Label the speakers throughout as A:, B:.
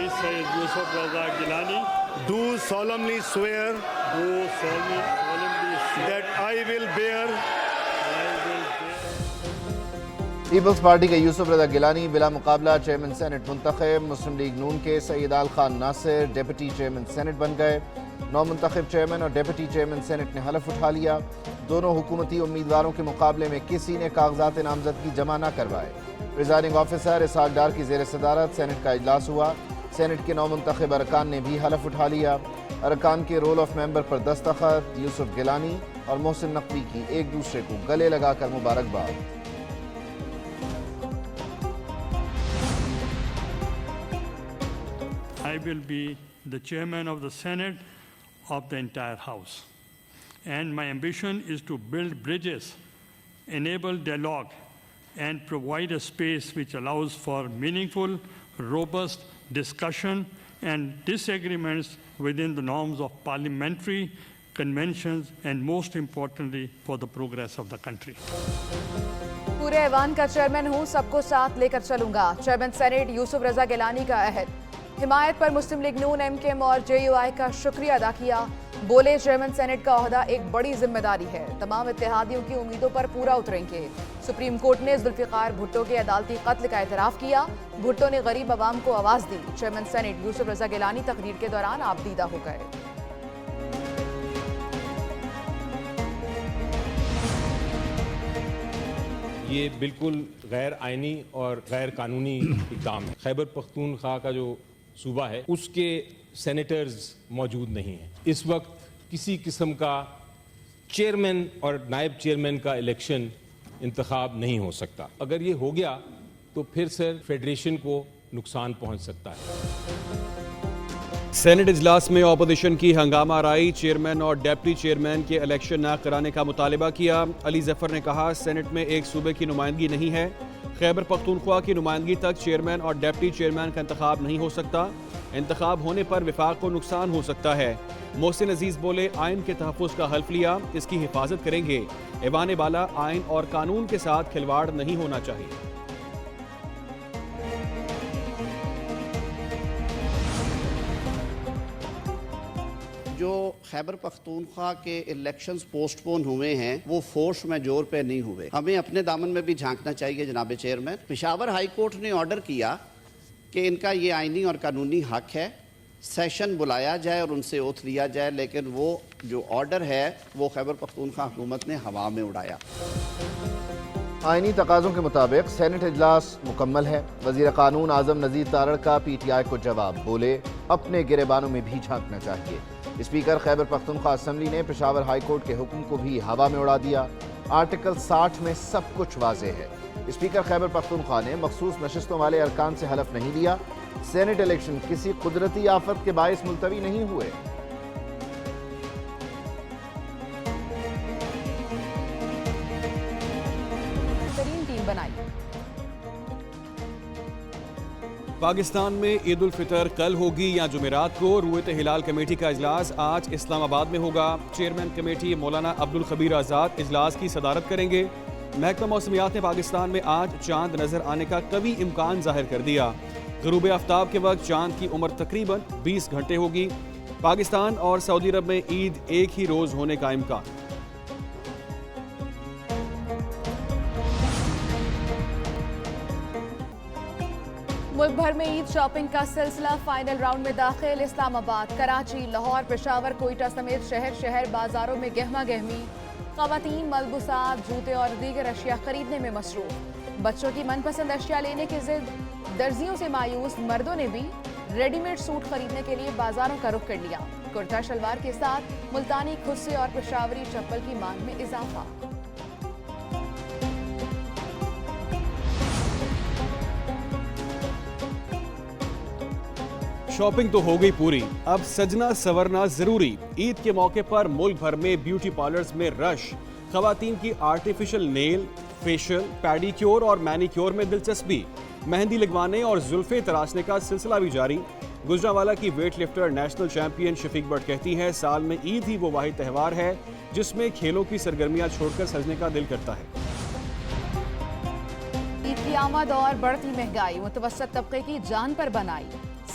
A: I, Sayyid Yusuf Raza Gilani,
B: do solemnly swear that I will bear
C: peoples party کے یوسف رضا گیلانی بلا مقابلہ chairman senate منتخب۔ مسلم league نون کے سید آل خان ناصر deputy chairman senate بن گئے۔ نو منتخب چیئرمین اور ڈیپٹی چیئرمین سینٹ نے حلف اٹھا لیا۔ دونوں حکومتی امیدواروں کے مقابلے میں کسی نے کاغذات نامزدگی جمع نہ کروائے۔ پریزائڈنگ آفیسر اسحاق ڈار کی زیر صدارت سینٹ کا اجلاس ہوا۔ سینٹ کے نو منتخب ارکان نے بھی حلف اٹھا لیا۔ ارکان کے رول آف ممبر پر دستخط۔ یوسف گیلانی اور محسن نقوی کی ایک دوسرے کو گلے لگا کر مبارکباد۔
A: I will be the chairman of the Senate of the entire House. And my ambition is to build bridges, enable dialogue, and provide a space which allows for meaningful, robust discussion and disagreements within the norms of parliamentary conventions and most importantly for the progress of the country.
D: پورے ایوان کا chairman ہوں، سب کو ساتھ لے کر چلوں گا۔ Chairman senate یوسف رضا گیلانی کا عہد۔ حمایت پر مسلم لیگ نون ایم کے ایم اور جے یو آئی کا شکریہ ادا کیا۔ بولے چیئرمین سینیٹ کا عہدہ ایک بڑی ذمہ داری ہے، تمام اتحادیوں کی امیدوں پر پورا اتریں گے۔ سپریم کورٹ نے ذوالفقار بھٹو کے عدالتی قتل کا اعتراف کیا۔ بھٹو نے غریب عوام کو آواز دی۔ چیئرمین سینیٹ یوسف رضا گیلانی تقریر کے دوران آپ دیدہ ہو گئے۔
E: یہ بالکل غیر آئینی اور غیر قانونی اقدام ہے۔ خیبر پختونخوا کا جو صوبہ ہے اس کے سینیٹرز موجود نہیں ہیں۔ اس وقت کسی قسم کا چیئرمین اور نائب چیئرمین کا الیکشن انتخاب نہیں ہو سکتا۔ اگر یہ ہو گیا تو پھر سر فیڈریشن کو نقصان پہنچ سکتا ہے۔
F: سینٹ اجلاس میں اپوزیشن کی ہنگامہ آرائی، چیئرمین اور ڈیپٹی چیئرمین کے الیکشن نہ کرانے کا مطالبہ کیا۔ علی ظفر نے کہا سینٹ میں ایک صوبے کی نمائندگی نہیں ہے، خیبر پختونخوا کی نمائندگی تک چیئرمین اور ڈیپٹی چیئرمین کا انتخاب نہیں ہو سکتا، انتخاب ہونے پر وفاق کو نقصان ہو سکتا ہے۔ محسن عزیز بولے آئین کے تحفظ کا حلف لیا، اس کی حفاظت کریں گے۔ ایوان بالا آئین اور قانون کے ساتھ کھلواڑ نہیں ہونا چاہیے۔
G: جو خیبر پختونخوا کے الیکشنز پوسٹ پون ہوئے ہیں وہ فورس میجور پہ نہیں ہوئے۔ ہمیں اپنے دامن میں بھی جھانکنا چاہیے جناب چیئرمین۔ پشاور ہائی کورٹ نے آرڈر کیا کہ ان کا یہ آئینی اور قانونی حق ہے، سیشن بلایا جائے اور ان سے اوتھ لیا جائے، لیکن وہ جو آرڈر ہے وہ خیبر پختونخوا حکومت نے ہوا میں اڑایا۔
C: آئینی تقاضوں کے مطابق سینٹ اجلاس مکمل ہے۔ وزیر قانون اعظم نذیر تارڑ کا پی ٹی آئی کو جواب، بولے اپنے گریبانوں میں بھی جھانکنا چاہیے۔ اسپیکر خیبر پختونخوا اسمبلی نے پشاور ہائی کورٹ کے حکم کو بھی ہوا میں اڑا دیا۔ آرٹیکل 60 میں سب کچھ واضح ہے۔ اسپیکر خیبر پختونخوا نے مخصوص نشستوں والے ارکان سے حلف نہیں لیا۔ سینٹ الیکشن کسی قدرتی آفت کے باعث ملتوی نہیں ہوئے۔
D: ٹیم بنائی۔
F: پاکستان میں عید الفطر کل ہوگی یا جمعرات کو۔ رویت ہلال کمیٹی کا اجلاس آج اسلام آباد میں ہوگا۔ چیئرمین کمیٹی مولانا عبدالخبیر آزاد اجلاس کی صدارت کریں گے۔ محکمہ موسمیات نے پاکستان میں آج چاند نظر آنے کا قوی امکان ظاہر کر دیا۔ غروب آفتاب کے وقت چاند کی عمر تقریباً 20 گھنٹے ہوگی۔ پاکستان اور سعودی عرب میں عید ایک ہی روز ہونے کا امکان۔
D: ملک بھر میں عید شاپنگ کا سلسلہ فائنل راؤنڈ میں داخل۔ اسلام آباد، کراچی، لاہور، پشاور، کوئٹہ سمیت شہر بازاروں میں گہما گہمی۔ خواتین ملبوسات، جوتے اور دیگر اشیاء خریدنے میں مصروف۔ بچوں کی من پسند اشیاء لینے کی ضد، درزیوں سے مایوس مردوں نے بھی ریڈی میڈ سوٹ خریدنے کے لیے بازاروں کا رخ کر لیا۔ کرتا شلوار کے ساتھ ملتانی کھسے اور پشاوری چپل کی مانگ میں اضافہ۔
F: شاپنگ تو ہو گئی پوری، اب سجنا سورنا ضروری۔ عید کے موقع پر ملک بھر میں بیوٹی پارلرز میں رش۔ خواتین کی آرٹیفیشل نیل، فیشل، پیڈیکیور اور مینیکیور میں دلچسپی۔ مہندی لگوانے اور زلفیں تراشنے کا سلسلہ بھی جاری۔ گجرانوالہ کی weight lifter national champion Shafiq Butt کہتی ہے سال میں عید ہی وہ واحد تہوار ہے جس میں کھیلوں کی سرگرمیاں چھوڑ کر سجنے کا دل کرتا ہے۔
D: عید کی آمد اور بڑھتی مہنگائی متوسط طبقے کی جان پر بنائی۔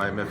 H: IMF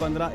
F: 15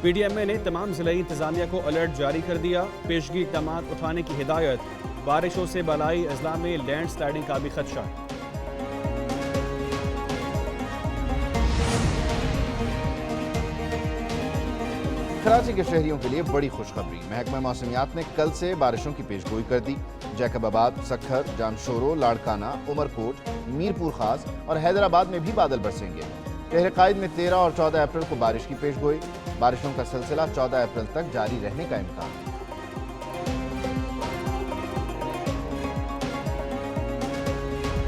F: پی ڈی ایم اے نے تمام ضلعی انتظامیہ کو الرٹ جاری کر دیا، پیشگی اقدامات اٹھانے کی ہدایت، بارشوں سے بالائی اضلاع میں لینڈ سلائڈنگ کا بھی خدشہ۔
C: کراچی کے شہریوں کے لیے بڑی خوشخبری، محکمہ موسمیات نے کل سے بارشوں کی پیش گوئی کر دی۔ جیکب آباد، سکھر، جامشورو، لاڑکانہ، عمرکوٹ، میرپور خاص اور حیدرآباد میں بھی بادل برسیں گے۔ شہر قائد میں 13 اور 14 اپریل کو بارش کی پیش گوئی، بارشوں کا سلسلہ 14 اپریل تک جاری رہنے کا امکان۔